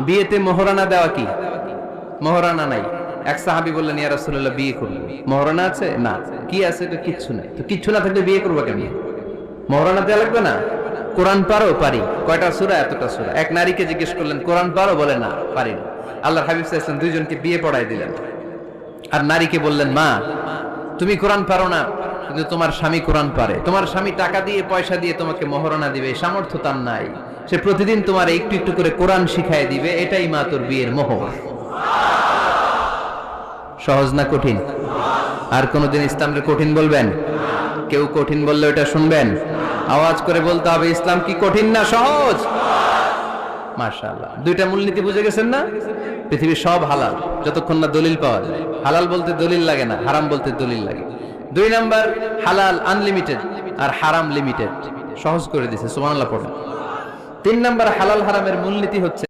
বিয়েতে মোহরানা দেওয়া কি? মোহরানা নাই। এক সাহাবী বললেন, ইয়া রাসূলুল্লাহ, বিয়ে করব, মোহরানা আছে? না। কি আছে? তো কিচ্ছু নাই। তো কিচ্ছু না থাকলে বিয়ে করবো কেন? মোহরানা দেওয়া লাগবে না? কোরআন পারো? পারি। কয়টা সূরা? এতটা সূরা। এক নারীকে জিজ্ঞেস করলেন, কোরআন পারো? বলে না, পারি না। আল্লাহর হাবিব সাল্লাল্লাহু আলাইহি ওয়াসাল্লাম দুইজনকে বিয়ে পড়ায় দিলেন। আর নারীকে বললেন, মা, তুমি কোরআন পারো না, কিন্তু তোমার স্বামী কোরআন পারে। তোমার স্বামী টাকা দিয়ে, পয়সা দিয়ে তোমাকে মোহরানা দিবে, সামর্থ্য তার নাই। সে প্রতিদিন তোমার একটু একটু করে কোরআন শিখায় দিবে। এটাই মা তোর বিয়ের মোহর। সহজ না কঠিন? আর কোনদিন ইসলামকে কঠিন বলবেন? কেউ কঠিন বললে ওটা শুনবেন? আওয়াজ করে বলতে হবে, ইসলাম কি কঠিন না সহজ? মাশাআল্লাহ। দুইটা মূলনীতি বুঝে গেছেন না? পৃথিবীর সব হালাল যতক্ষণ না দলিল পাওয়া যায়। হালাল বলতে দলিল লাগে না, হারাম বলতে দলিল লাগে। 2 নাম্বার, হালাল আনলিমিটেড আর হারাম লিমিটেড। সহজ করে দিয়েছে, সুবহানাল্লাহ পড়েন। 3 নাম্বার, হালাল হারামের মূলনীতি হচ্ছে